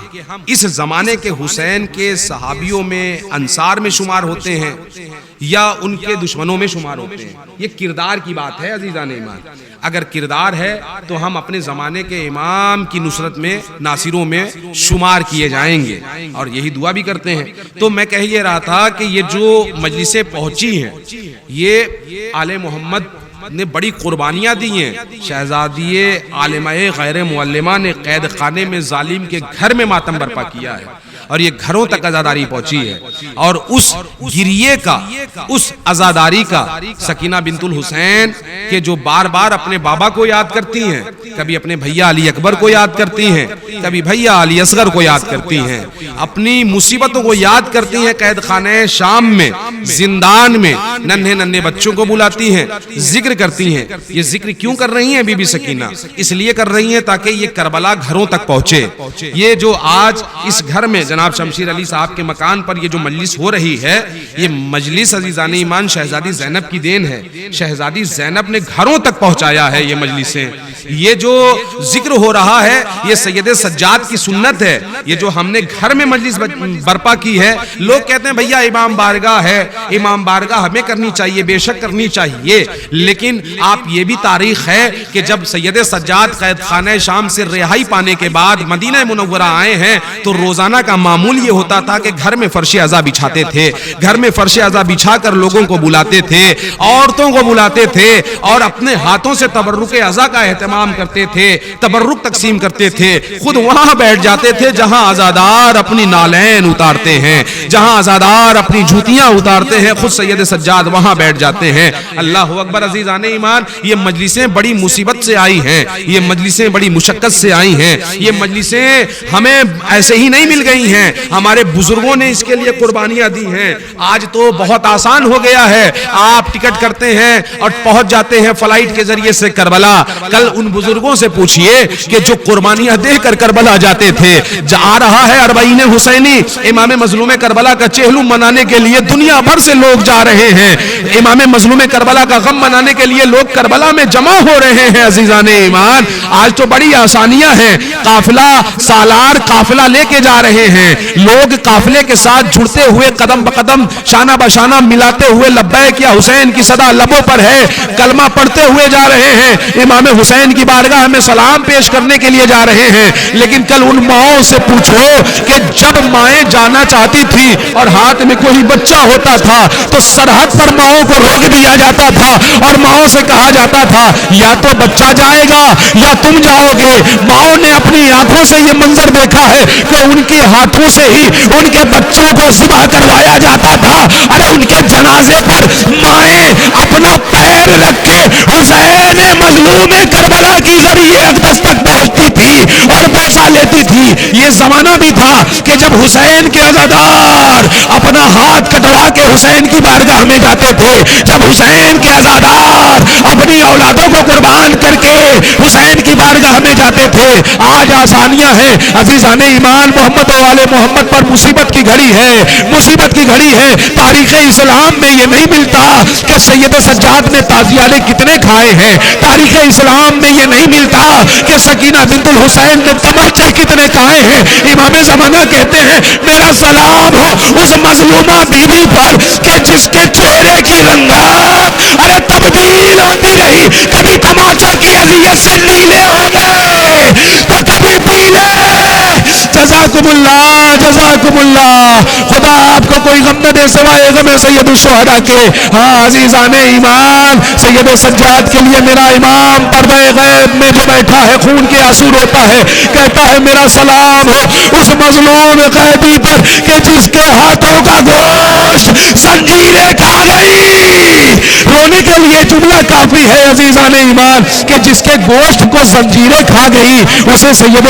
اس زمانے کے حسین کے صحابیوں میں, انصار میں شمار ہوتے ہیں یا ان کے دشمنوں میں شمار ہوتے ہیں. یہ کردار کی بات ہے عزیزان ایمان. اگر کردار ہے تو ہم اپنے زمانے کے امام کی نصرت میں, ناصروں میں شمار کیے جائیں گے, اور یہی دعا بھی کرتے ہیں. تو میں کہہ یہ رہا تھا کہ یہ جو مجلسیں پہنچی ہیں, یہ آل محمد نے بڑی قربانیاں دی ہیں. شہزادی عالمہ غیر معلمہ نے قید خانے میں ظالم کے گھر میں ماتم برپا کیا ہے, اور یہ گھروں تک عزاداری پہنچی ہے. اور اس گریے کا, اس عزاداری کا سکینہ بنت الحسین کہ جو بار بار اپنے بابا کو یاد کرتی ہیں, کبھی اپنے بھیا علی اکبر کو یاد کرتی ہیں, کبھی بھیا علی اصغر کو یاد کرتی ہیں, اپنی مصیبتوں کو یاد کرتی ہیں. قید خانہ شام میں, زندان میں ننھے بچوں کو بلاتی ہیں, ذکر کرتی ہیں. یہ ذکر کیوں کر رہی ہیں بی بی سکینہ؟ اس لیے کر رہی ہیں تاکہ یہ کربلا گھروں تک پہنچے. یہ جو آج اس گھر میں جناب شمشیر علی صاحب کے مکان پر یہ جو مجلس ہو رہی ہے, یہ مجلس عزیزان ایمان شہزادی زینب کی دین ہے. شہزادی زینب نے گھروں تک پہنچایا ہے یہ مجلسیں. یہ جو ذکر ہو رہا ہے یہ سید سجاد کی سنت ہے. یہ جو ہم نے گھر میں مجلس برپا کی ہے, لوگ کہتے ہیں بھیا امام بارگاہ ہے, امام بارگاہ ہمیں کرنی چاہیے, بے شک کرنی چاہیے, لیکن آپ یہ بھی تاریخ ہے کہ جب سید سجاد قید خانہ شام سے رہائی پانے کے بعد مدینہ منورہ آئے ہیں تو روزانہ کا معمول یہ ہوتا تھا کہ گھر میں فرش عزا بچھاتے تھے, گھر میں فرش عزا بچھا کر لوگوں کو بلاتے تھے, عورتوں کو بلاتے تھے, اور اپنے ہاتھوں سے تبرک عزا کا اہتمام کرتے تھے, تبرک تقسیم کرتے تھے. خود وہاں بیٹھ جاتے تھے جہاں عزادار اپنی نالین اتارتے ہیں, جہاں عزادار اپنی جوتیاں اتارتے ہیں, خود سید سجاد وہاں بیٹھ جاتے ہیں. اللہ اکبر عزیزان ایمان, یہ مجلسیں بڑی مصیبت سے آئی ہیں, یہ مجلسیں بڑی مشقت سے آئی ہیں, یہ مجلسیں ہمیں ایسے ہی نہیں مل گئی ہیں. ہیں, ہمارے بزرگوں نے اس کے لیے قربانیاں دی ہیں. آج تو بہت آسان ہو گیا ہے, آپ ٹکٹ کرتے ہیں اور پہنچ جاتے ہیں فلائٹ کے ذریعے سے کربلا. کل ان بزرگوں سے پوچھئے کہ جو قربانیاں دے کر کربلا جاتے تھے, آ رہا ہے اربعین حسینی, امام مظلوم کربلا کا چہلم منانے کے لیے دنیا بھر سے لوگ جا رہے ہیں. امام مظلوم کربلا کا غم منانے کے لیے لوگ کربلا میں جمع ہو رہے ہیں. عزیزان ایمان, آج تو بڑی آسانیاں ہیں, قافلہ سالار قافلہ لے کے جا رہے ہیں, لوگ قافلے کے ساتھ جڑتے ہوئے قدم بقدم شانہ بشانہ ملاتے ہوئے لبیک یا حسین کی صدا لبوں پر ہے, کلمہ پڑھتے ہوئے جا رہے ہیں, امام حسین کی بارگاہ میں سلام پیش کرنے کے لیے جا رہے ہیں. لیکن کل ان ماؤں سے پوچھو کہ جب مائیں جانا چاہتی تھی اور ہاتھ میں کوئی بچہ ہوتا تھا تو سرحد پر ماؤں کو روک دیا جاتا تھا اور ماؤں سے کہا جاتا تھا یا تو بچہ جائے گا یا تم جاؤ گے. ماؤں نے اپنی آنکھوں سے یہ منظر دیکھا ہے کہ ان کے ہاتھوں سے ہی ان کے بچوں کو ذبح کروایا جاتا تھا. ارے ان کے جنازے پر مائیں اپنا پیر رکھ کے حسین مظلوم کربلا کی ذریعے اقدس تک پہنچتی تھی اور بوسہ لیتی تھی. یہ زمانہ بھی تھا کہ جب حسین کے عزادار اپنا ہاتھ کٹوا کے حسین کی بارگاہ میں جاتے تھے, جب حسین کے عزادار اپنی اولادوں کو قربان کر کے حسین کی بارگاہ میں جاتے تھے. آج آسانیاں ہیں. عزیزان ایمان, محمد و آل محمد پر مصیبت کی گھڑی ہے, مصیبت کی گھڑی ہے. تاریخ اسلام میں یہ نہیں ملتا کہ سید سجاد نے تازیانے کتنے کھائے ہیں. تاریخ اسلام میں یہ نہیں ملتا کہ سکینہ بنت الحسین نے تمچے کتنے کھائے ہیں. امام زمانہ کہتے ہیں میرا سلام ہو اس مظلومہ بیوی پر کہ جس کے چہرے کی رنگات ارے تبدیل ہوتی رہی, کبھی تماچوں کی اذیت سے نیلے ہو گئے تو کبھی پیلے. جزاکم اللہ, جزاکم اللہ. خدا آپ کو کوئی غم نہ دے سوائے غم سید الشہداء کے. ہاں عزیزان ایمان, سید سجاد کے لیے میرا امام پردہ غیب میں جو بیٹھا ہے خون کے آنسو روتا ہے, کہتا ہے میرا سلام ہو اس مظلوم قیدی پر کہ جس کے ہاتھوں کا گوشت زنجیریں کھا گئی. رونے کے لیے جملہ کافی ہے عزیزان ایمان کہ جس کے گوشت کو زنجیریں کھا گئی اسے سید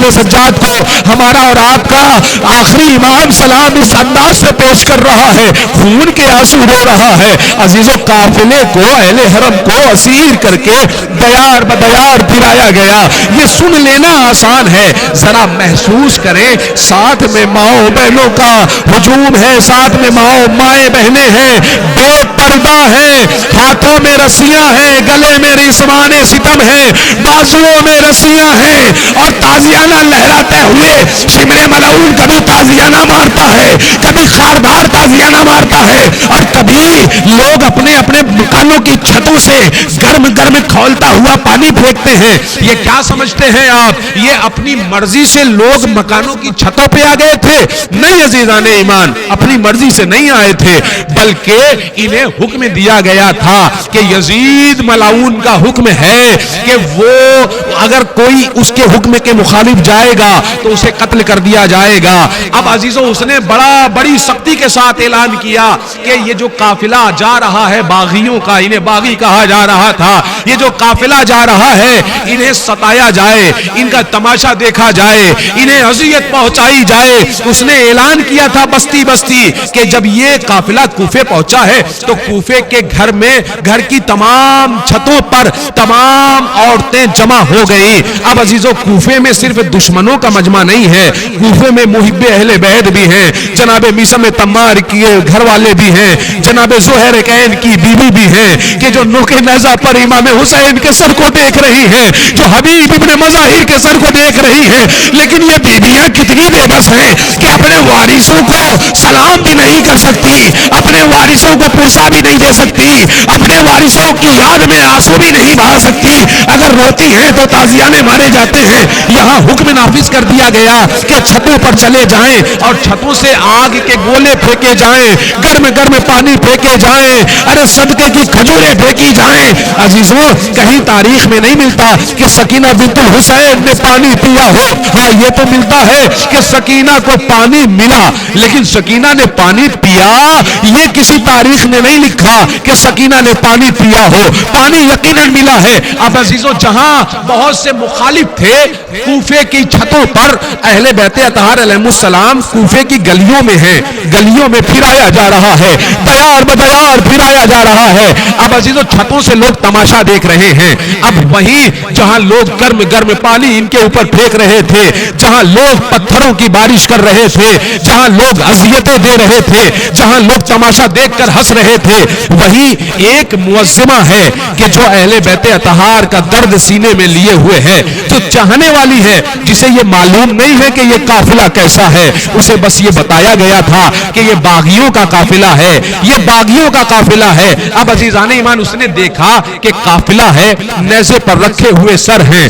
سجاد کو ہمارا اور آپ کا آخری امام سلام اس انداز سے پیش کر رہا ہے, خون کے آنسو رو رہا ہے. عزیزو, قافلے کو اہل حرم کو اسیر کر کے دیار بدیار پھرایا گیا. یہ سن لینا آسان ہے, ذرا محسوس کریں. ساتھ میں ماؤں بہنوں کا ہجوم ہے, ساتھ میں مائیں بہنیں ہیں, بے پردہ ہیں, ہاتھوں میں رسیاں ہیں, گلے میں ریسمان ستم ہیں, بازوؤں میں رسیاں ہیں اور تازیانہ لہراتے ہوئے شمر ملعون کبھی تازیانہ مارتا ہے, کبھی خاردار تازیانہ مارتا ہے اور کبھی لوگ اپنے اپنے مکانوں کی چھتوں سے گرم گرم کھولتا ہوا پانی پھینکتے ہیں. یہ کیا سمجھتے ہیں آپ, یہ اپنی مرضی سے لوگ مکانوں کی چھتوں پہ آ گئے تھے؟ نہیں عزیزان ایمان, اپنی مرضی سے نہیں آئے تھے, بلکہ انہیں حکم دیا گیا تھا کہ یزید ملعون کا حکم ہے کہ وہ اگر کوئی اس کے حکم کے مخالف جائے گا تو اسے قتل کر دیا جائے گا. اب عزیزو, اس نے بڑی سختی کے ساتھ اعلان کیا کہ یہ جو قافلہ جا رہا ہے باغیوں کا, انہیں باغی کہا جا رہا تھا, یہ جو قافلہ جا رہا ہے انہیں ستایا جائے, ان کا تماشا دیکھا جائے, انہیں اذیت پہنچائی جائے. اس نے اعلان کیا تھا بستی بستی کہ جب یہ قافلہ کوفے پہنچا ہے تو کوفے کے گھر میں گھر کی تمام چھتوں پر تمام عورتیں جمع ہو گئیں. اب عزیزو, کوفے میں صرف دشمنوں کا مجمع نہیں ہے, کوفے میں محب اہل بیت بھی ہیں, جناب میثم تمار کے گھر والے بھی ہیں, جناب زہیر کین کی بیوی بھی ہیں کہ جو نوک نیزہ پر امام حسین کے سر کو دیکھ رہی ہیں, جو حبیب ابن مظاہر کے سر کو دیکھ رہی ہیں. لیکن یہ بیویاں کتنی بے بس ہیں کہ اپنے وارثوں کو سلام بھی نہیں کر سکتی, اپنے وارثوں کو پرسہ بھی نہیں دے سکتی, اپنے وارثوں کی یاد میں آنسو بھی نہیں بہا سکتی. اگر روتی ہیں تو تازیانے مارے جاتے ہیں. یہاں حکم نافذ کر دیا گیا کہ چھتوں پر چلے جائیں اور چھتوں سے آگ کے گولے پھینکے جائیں, گرم گرم پانی پھینکے جائیں, ارے صدقے کی کھجوریں پھینکی جائیں. عزیزوں, کہیں تاریخ میں نہیں ملتا کہ سکینہ بنت الحسین نے پانی پیا ہو. ہاں یہ تو ملتا ہے کہ سکینہ کو پانی ملا, لیکن سکینہ نے پانی پیا یہ کسی تاریخ نے نہیں لکھا کہ سکینہ نے پانی پیا ہو، پانی یقیناً ملا ہے۔ اب عزیزو جہاں بہت سے مخالف تھے، کوفے کی چھتوں پر اہل بیت اطہار علیہ السلام کوفے کی گلیوں میں ہیں، گلیوں میں پھرایا جا رہا ہے، دیار بدیار پھرایا جا رہا ہے۔ اب عزیزو چھتوں سے لوگ تماشا دیکھ رہے ہیں۔ اب وہیں جہاں لوگ گرم گرم پانی ان کے اوپر پھینک رہے تھے، جہاں لوگ پتھروں کی بارش کر رہے تھے، جہاں لوگ اذیتیں دے رہے تھے، جہاں لوگ تماشا دیکھ کر ہنس رہے تھے، وہی ایک معظمہ ہے کہ جو اہل بیت اطہار کا درد سینے میں لیے ہوئے ہے، جو چاہنے والی ہے، جسے یہ معلوم نہیں ہے کہ یہ قافلہ کیسا ہے، اسے بس یہ بتایا گیا تھا کہ یہ باغیوں کا قافلہ ہے، یہ باغیوں کا قافلہ ہے۔ اب عزیزان ایمان اس نے دیکھا کہ قافلہ ہے، نیزے پر رکھے ہوئے سر ہیں،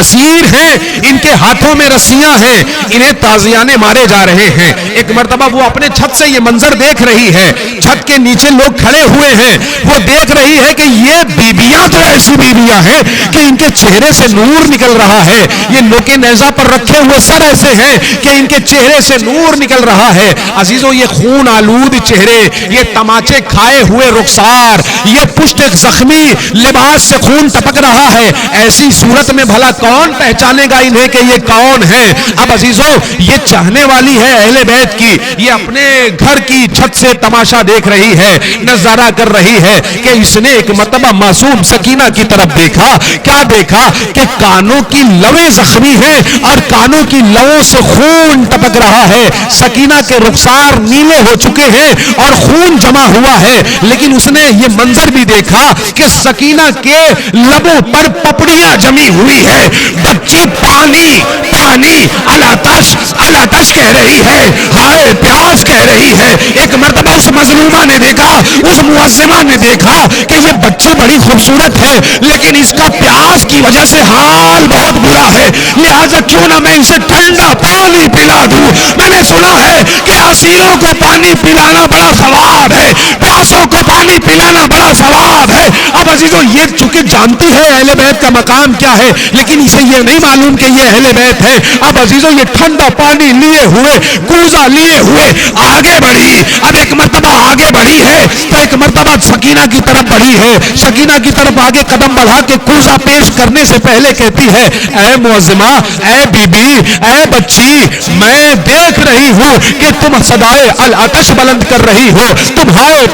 اسیر ہیں، ان کے ہاتھوں میں رسیاں ہیں، انہیں تازیانے مارے جا رہے ہیں۔ ایک مرتبہ وہ اپنے چھت سے یہ منظر دیکھ رہی ہے، چھت کے نیچے لوگ کھڑے ہوئے ہیں، وہ دیکھ رہی ہے کہ یہ بیبیاں تو ایسی بیبیاں ہیں کہ ان کے چہرے سے نور نکل رہا ہے، یہ نوکے نیزہ پر رکھے ہوئے سر ایسے ہیں کہ ان کے چہرے سے نور نکل رہا ہے۔ عزیزو یہ خون آلود چہرے، یہ تماچے کھائے ہوئے رخسار، یہ پشت زخمی لباس سے خون ٹپک رہا ہے، ایسی صورت میں بھلا کون پہچانے گا انہیں کہ یہ کون ہے؟ اب عزیزو یہ چاہنے والی ہے اہل بیت کی، یہ اپنے گھر کی چھت سے تماشا دیکھ رہی ہے، نظارہ کر رہی ہے کہ اس نے ایک مرتبہ معصوم سکینہ کی طرف دیکھا، کیا دیکھا کہ کانوں کی لویں زخمی ہیں اور کانوں کی لووں سے خون ٹپک رہا ہے، سکینہ کے رخسار نیلے ہو چکے ہیں اور خون جمع ہوا ہے، لیکن اس نے یہ منظر بھی دیکھا کہ سکینہ کے لبوں پر پپڑیاں جمی ہوئی ہے، بچی پانی پانی الاتش الاتش کہہ رہی ہے، ہائے پیاس کہہ رہی ہے۔ ایک مرتبہ اس مظلومہ نے دیکھا، اس معظمہ نے دیکھا کہ یہ بچی بڑی خوبصورت ہے لیکن اس کا پیاس کی وجہ سے حال بہت برا ہے، لہذا کیوں نہ میں اسے ٹھنڈا پانی پلا دوں۔ میں نے سنا ہے کہ اسیروں کو پانی پلانا بڑا ثواب ہے، پیاسوں کو پانی پلانا بڑا ثواب ہے۔ اب عزیزو یہ چونکہ جانتی ہے اہل بیت کا مقام کیا ہے، لیکن اسے یہ نہیں معلوم کہ یہ اہل بیت ہے۔ اب عزیزو یہ ٹھنڈا پانی لیے ہوئے، کوزہ لیے ہوئے آگے بڑھی۔ اب ایک مرتبہ آگے بڑھی ہے تو ایک مرتبہ سکینہ کی طرف بڑھی ہے، سکینہ کی طرف آگے قدم بڑھا کے کوزہ پیش کرنے سے پہلے کہتی ہے، اے معظمہ، اے بی بی، اے بچی، میں دیکھ رہی ہوں کہ تم صدائے العطش بلند کر رہی ہو، تم ہائے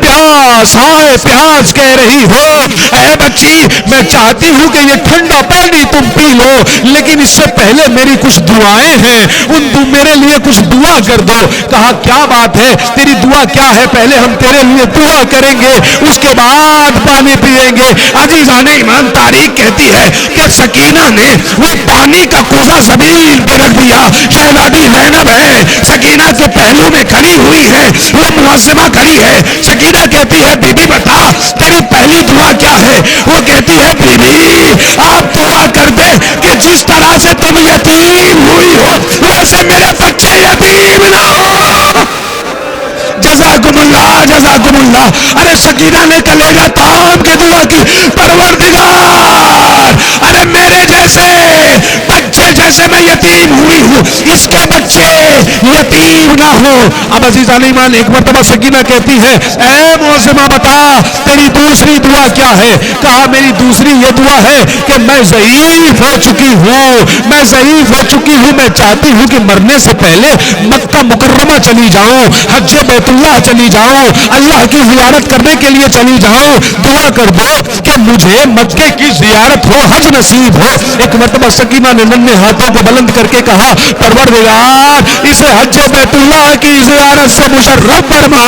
پیاس کہہ رہی ہو۔ اے بچی میں چاہتی ہوں کہ یہ ٹھنڈا پانی تم پی لو، لیکن اس سے پہلے میری کچھ دعائیں ہیں، میرے لیے کچھ دعا کر دو۔ کہا کیا بات ہے، تیری دعا کیا ہے؟ پہلے ہم تیرے لیے دعا کریں گے، اس کے بعد پانی پیئیں گے۔ عزیزان ایمان تاریخ کہتی ہے کہ سکینہ نے وہ پانی کا کوزہ زمین پہ رکھ دیا۔ شہزادی زینب ہے، سکینہ کے پہلو میں کھڑی ہوئی ہے، وہ معظمہ کھڑی ہے۔ سکینہ کہتی ہے بی بی بتا تیری پہلی دعا کیا ہے؟ وہ کہتی ہے بی بی آپ دعا کر دے کہ جس طرح سے تم یتیم ہوئی ہو ویسے میرے بچے یتیم نہ ہو۔ جزاکم اللہ جزاکم اللہ۔ ارے سکینہ نے کلیجہ تام کے دعا کی، پروردگار ارے میرے جیسے بچے جیسے میں یتیم ہوئی ہوں اس کے بچے یتیم نہ ہو۔ اب عزیزان ایمان ایک مرتبہ سکینہ کہتی ہے اے معظمہ بتا تیری دوسری دعا کیا ہے؟ کہا میری دوسری یہ دعا ہے کہ میں ضعیف ہو چکی ہوں، میں ضعیف ہو چکی ہوں، میں چاہتی ہوں کہ مرنے سے پہلے مکہ مکرمہ چلی جاؤں، حج بیت اللہ چلی جاؤں، اللہ کی زیارت کرنے کے لیے چلی جاؤں۔ دعا کر دو کہ مجھے مکے کی زیارت ہو، حج نصیب ہو۔ ایک مرتبہ سکینہ نے ننھے ہاتھوں کو بلند کر کے کہا پروردگار اسے حج بیت اللہ کی زیارت سے مشرف فرما۔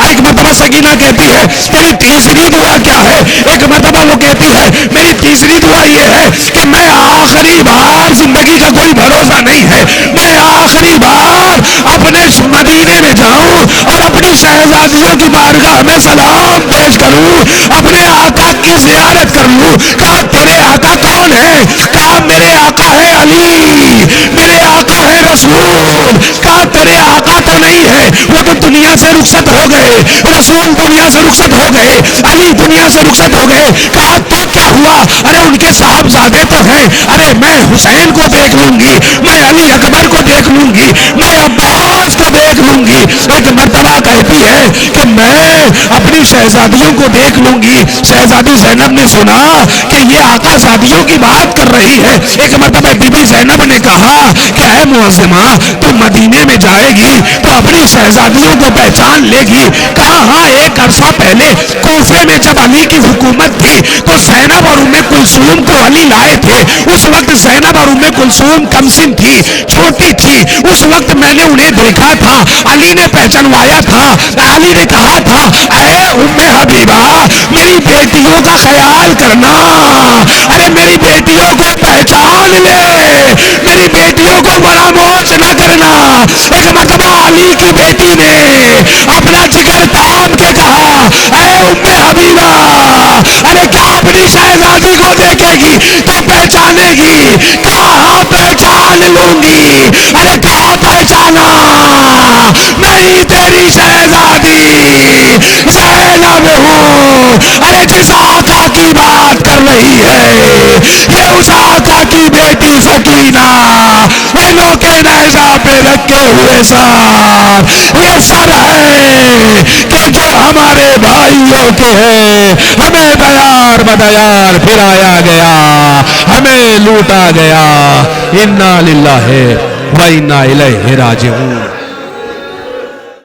ایک مرتبہ سکینہ کہتی ہے تیری تیسری دعا کیا ہے؟ ایک مرتبہ وہ کہتی ہے میری تیسری دعا یہ ہے کہ میں آخری بار، زندگی کا کوئی بھروسہ نہیں ہے، میں آخری بار اپنے مدینے میں جاؤں اور اپنی شہزادیوں کی بارگاہ میں سلام پیش کروں، اپنے آقا کی زیارت کر لوں۔ کہا تیرے آقا کون ہے؟ کہا میرے آقا ہے علی، میرے آقا ہے رسول۔ کہا تیرے آقا تو نہیں ہے، وہ تو دنیا سے رخصت ہو گئے، رسول دنیا سے رخصت ہو گئے، علی دنیا سے رخصت ہو گئے۔ کہا تو کیا ہوا؟ ارے ان کے صاحبزادے تو ہیں، ارے میں حسین کو دیکھ لوں گی، میں علی اکبر کو دیکھ لوں گی، میں عباس کو دیکھ لوں گی۔ ایک مرتبہ کہتی ہے کہ میں اپنی شہزادیوں کو دیکھ لوں گی. شہزادی زینب نے سنا کہ یہ آقا زادیوں کی بات کر رہی ہے. ایک مرتبہ بی بی زینب نے کہا کہ اے معظمہ تو مدینے میں جائے گی تو اپنی شہزادیوں کو پہچان لے گی. کہا ہاں ایک عرصہ پہلے کوفے میں جب علی کی حکومت تھی تو زینب اور ام کلثوم کو علی لائے تھے. اس وقت زینب اور ام کلثوم کم سن تھی, چھوٹی تھی. اس وقت میں نے انہیں دیکھا تھا, علی نے پہچانوایا تھا. علی نے کہا تھا اے ام حبیبہ میری بیٹیوں کا خیال کرنا, ارے میری بیٹیوں کو پہچان لے, میری بیٹیوں کو فراموش نہ کرنا. ایک مرتبہ علی کی بیٹی نے اپنا جگر تام کے کہا اے ام حبیبہ ارے کیا اپنی شہزادی کو دیکھے گی تو پہچانے گی؟ کہا ہاں پہچان لوں گی. ارے کہا پہچانا, میں ہی تیری شہزادی زینب ہوں. ارے جس آقا کی بات کر رہی ہے یہ اس آقا کی بیٹی سکینہ, انہوں کے نیزہ پہ رکھے ہوئے سار یہ سر ہے کہ جو ہمارے بھائیوں کے ہیں. ہمیں دیار بدیار پھرایا گیا, ہمیں لوٹا گیا. انا للہ و انا الیہ راجعون.